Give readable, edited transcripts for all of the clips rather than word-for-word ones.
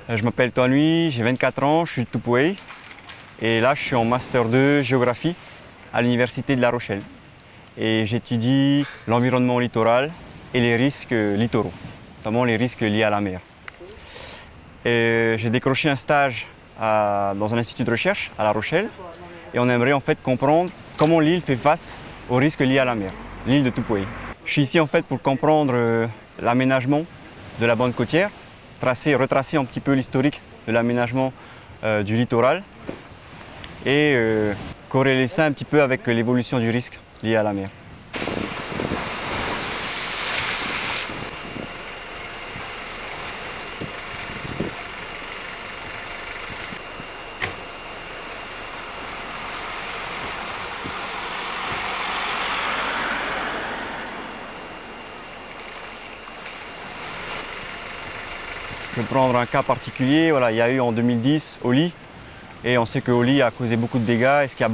Je m'appelle Tonui, j'ai 24 ans, je suis de Tupoué et là je suis en Master 2 Géographie à l'Université de La Rochelle. Et j'étudie l'environnement littoral et les risques littoraux, notamment les risques liés à la mer. J'ai décroché un stage dans un institut de recherche à La Rochelle et on aimerait en fait comprendre comment l'île fait face aux risques liés à la mer, l'île de Tupoué. Je suis ici en fait pour comprendre l'aménagement de la bande côtière, retracer un petit peu l'historique de l'aménagement du littoral et corréler ça un petit peu avec l'évolution du risque lié à la mer. Je vais prendre un cas particulier. Voilà, il y a eu en 2010 Oli, et on sait que Oli a causé beaucoup de dégâts. Et ce qui a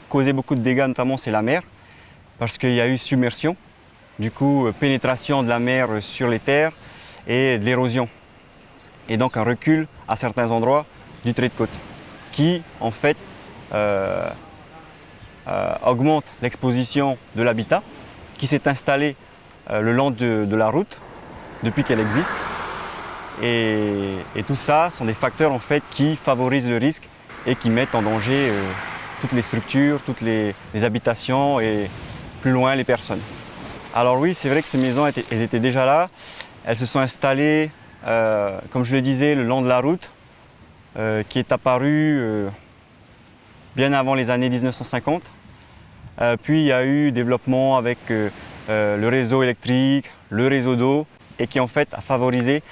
causé beaucoup de dégâts, notamment, c'est la mer, parce qu'il y a eu submersion, du coup pénétration de la mer sur les terres et de l'érosion. Et donc un recul à certains endroits du trait de côte, qui en fait augmente l'exposition de l'habitat, qui s'est installé le long de la route depuis qu'elle existe. Et tout ça sont des facteurs en fait qui favorisent le risque et qui mettent en danger toutes les structures, toutes les habitations et plus loin les personnes. Alors oui, c'est vrai que ces maisons elles étaient déjà là. Elles se sont installées, comme je le disais, le long de la route qui est apparue bien avant les années 1950. Puis il y a eu développement avec le réseau électrique, le réseau d'eau et qui en fait a favorisé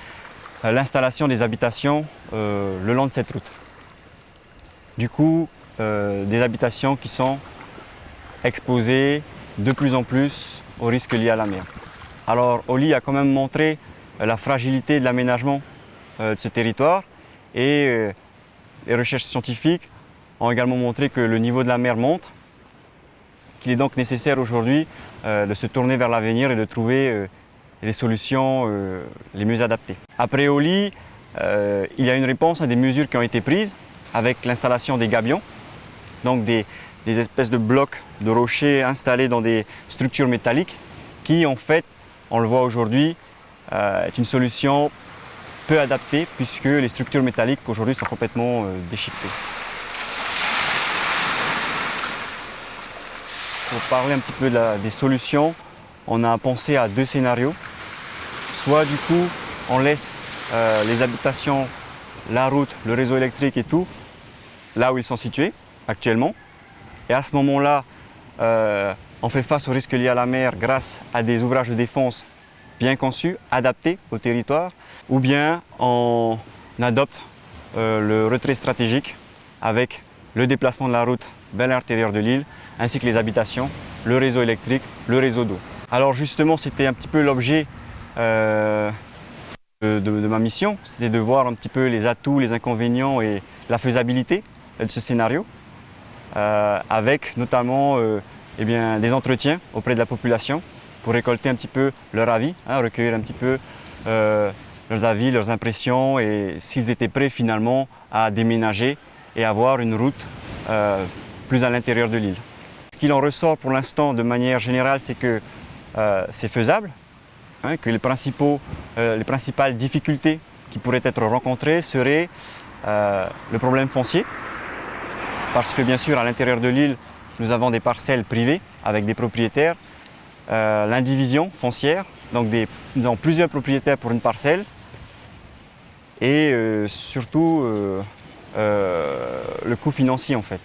l'installation des habitations le long de cette route. Du coup, des habitations qui sont exposées de plus en plus aux risques liés à la mer. Alors, Oli a quand même montré la fragilité de l'aménagement de ce territoire et les recherches scientifiques ont également montré que le niveau de la mer monte, qu'il est donc nécessaire aujourd'hui de se tourner vers l'avenir et de trouver les solutions les mieux adaptées. Après Oli, il y a une réponse à des mesures qui ont été prises avec l'installation des gabions, donc des espèces de blocs de rochers installés dans des structures métalliques qui en fait, on le voit aujourd'hui, est une solution peu adaptée puisque les structures métalliques aujourd'hui sont complètement déchiquetées. Pour parler un petit peu des solutions, on a pensé à deux scénarios. Soit du coup, on laisse les habitations, la route, le réseau électrique et tout, là où ils sont situés actuellement. Et à ce moment-là, on fait face aux risques liés à la mer grâce à des ouvrages de défense bien conçus, adaptés au territoire. Ou bien on adopte le retrait stratégique avec le déplacement de la route vers l'intérieur de l'île, ainsi que les habitations, le réseau électrique, le réseau d'eau. Alors justement, c'était un petit peu l'objet de ma mission, c'était de voir un petit peu les atouts, les inconvénients et la faisabilité de ce scénario, avec notamment des entretiens auprès de la population pour récolter un petit peu leur avis, recueillir un petit peu leurs avis, leurs impressions et s'ils étaient prêts finalement à déménager et avoir une route plus à l'intérieur de l'île. Ce qu'il en ressort pour l'instant de manière générale, c'est que c'est faisable, que les principales difficultés qui pourraient être rencontrées seraient le problème foncier, parce que bien sûr à l'intérieur de l'île, nous avons des parcelles privées avec des propriétaires, l'indivision foncière, donc nous avons plusieurs propriétaires pour une parcelle, et surtout le coût financier en fait.